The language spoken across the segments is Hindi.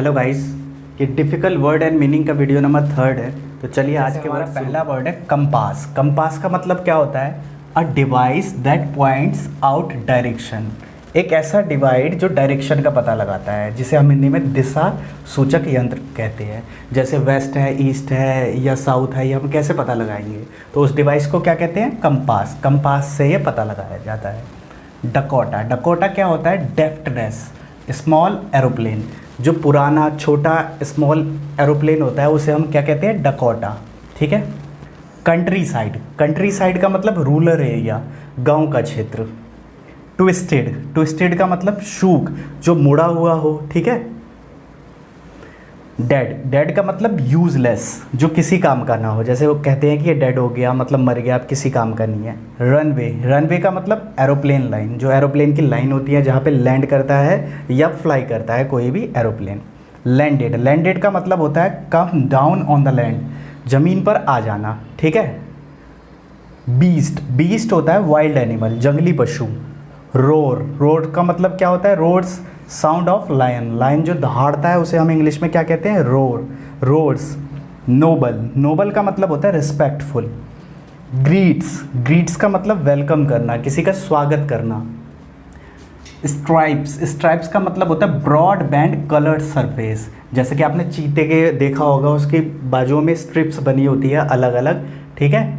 हेलो गाइस, ये डिफ़िकल्ट वर्ड एंड मीनिंग का वीडियो नंबर 3 है। तो चलिए आज के हमारा पहला वर्ड है कंपास। कंपास का मतलब क्या होता है? A device that points out direction. एक ऐसा डिवाइड जो डायरेक्शन का पता लगाता है, जिसे हम हिंदी में दिशा सूचक यंत्र कहते हैं। जैसे वेस्ट है, ईस्ट है या साउथ है, ये हम कैसे पता लगाएंगे? तो उस डिवाइस को क्या कहते हैं? कंपास। कंपास से ये पता लगाया जाता है। डकोटा। डकोटा क्या होता है? डेफ्टनेस। स्मॉल एरोप्लेन, जो पुराना छोटा स्मॉल एरोप्लेन होता है उसे हम क्या कहते हैं? डकोटा। ठीक है। Country side. कंट्री साइड का मतलब रूरल एरिया, गांव का क्षेत्र। ट्विस्टेड। ट्विस्टेड का मतलब शूक, जो मुड़ा हुआ हो। ठीक है। डेड। डेड का मतलब यूजलेस, जो किसी काम का ना हो। जैसे वो कहते हैं कि ये डेड हो गया, मतलब मर गया, अब किसी काम का नहीं है। रनवे। रनवे का मतलब एरोप्लेन लाइन, जो एरोप्लेन की लाइन होती है जहाँ पे लैंड करता है या फ्लाई करता है कोई भी एरोप्लेन। लैंडेड। लैंडेड का मतलब होता है come down on the land, ज़मीन पर आ जाना। ठीक है। बीस्ट। बीस्ट होता है वाइल्ड एनिमल, जंगली पशु। रोर। रोर का मतलब क्या होता है? Roars, sound of lion. Lion जो दहाड़ता है उसे हम इंग्लिश में क्या कहते हैं? रोर। रोर्स। नोबल। नोबल का मतलब होता है रिस्पेक्टफुल। ग्रीट्स। ग्रीट्स का मतलब वेलकम करना, किसी का स्वागत करना। स्ट्राइप्स। स्ट्राइप्स का मतलब होता है ब्रॉड बैंड कलर्ड सरफेस। जैसे कि आपने चीते के देखा होगा, उसकी बाजुओं में स्ट्रिप्स बनी होती है अलग अलग। ठीक है।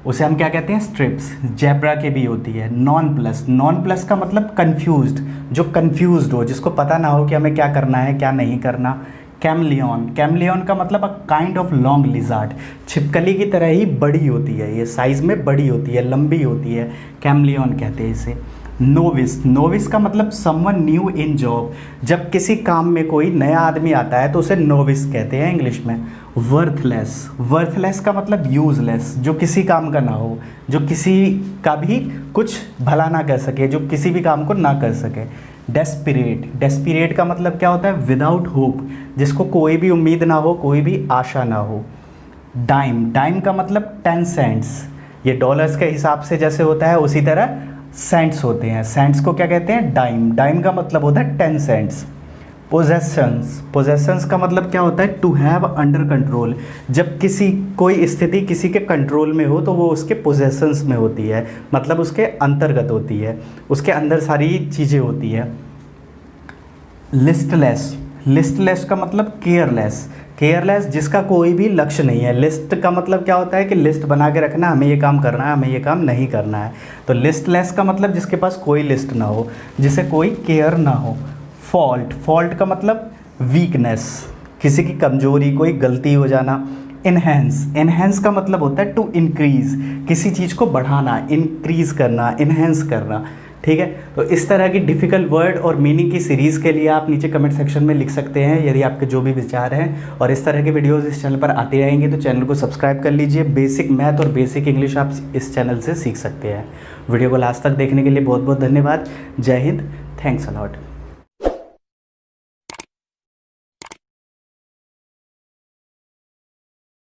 उसे हम क्या कहते हैं? स्ट्रिप्स। जेब्रा के भी होती है। Non plus. नॉन प्लस का मतलब कंफ्यूज्ड, जो कंफ्यूज्ड हो, जिसको पता ना हो कि हमें क्या करना है क्या नहीं करना। कैमलियन। कैमलियन का मतलब a kind of long lizard, छिपकली की तरह ही बड़ी होती है, ये साइज़ में बड़ी होती है, लंबी होती है, कैमलियन कहते हैं इसे। नोविस। नोविस का मतलब समवन न्यू इन जॉब, जब किसी काम में कोई नया आदमी आता है तो उसे नोविस कहते हैं इंग्लिश में। वर्थलेस। वर्थलेस का मतलब यूजलेस, जो किसी काम का ना हो, जो किसी का भी कुछ भला ना कर सके, जो किसी भी काम को ना कर सके। डेस्पिरेट। डेस्पिरेट का मतलब क्या होता है? विदाउट होप, जिसको कोई भी उम्मीद ना हो, कोई भी आशा ना हो। डाइम। डाइम का मतलब 10 सेंट्स, ये डॉलर्स के हिसाब से जैसे होता है उसी तरह सेंट्स होते हैं। सेंट्स को क्या कहते हैं? डाइम। डाइम का मतलब होता है 10 सेंट्स। पोजेशंस। पोजेशंस का मतलब क्या होता है? टू हैव अंडर कंट्रोल, जब किसी कोई स्थिति किसी के कंट्रोल में हो तो वो उसके पोजेशंस में होती है, मतलब उसके अंतर्गत होती है, उसके अंदर सारी चीज़ें होती है। लिस्टलेस। लिस्टलेस का मतलब केयरलेस। केयरलेस, जिसका कोई भी लक्ष्य नहीं है। लिस्ट का मतलब क्या होता है? कि लिस्ट बना के रखना, हमें ये काम करना है, हमें ये काम नहीं करना है। तो लिस्टलेस का मतलब जिसके पास कोई लिस्ट ना हो, जिसे कोई केयर ना हो। फॉल्ट। फॉल्ट का मतलब वीकनेस, किसी की कमजोरी, कोई गलती हो जाना। इन्हेंस। इन्हेंस का मतलब होता है टू इंक्रीज़, किसी चीज़ को बढ़ाना, इंक्रीज़ करना, इन्हेंस करना। ठीक है। तो इस तरह की डिफ़िकल्ट वर्ड और मीनिंग की सीरीज़ के लिए आप नीचे कमेंट सेक्शन में लिख सकते हैं, यदि आपके जो भी विचार हैं। और इस तरह के वीडियोज़ इस चैनल पर आते रहेंगे, तो चैनल को सब्सक्राइब कर लीजिए। बेसिक मैथ और बेसिक इंग्लिश आप इस चैनल से सीख सकते हैं। वीडियो को लास्ट तक देखने के लिए बहुत बहुत धन्यवाद। जय हिंद। Thanks a lot.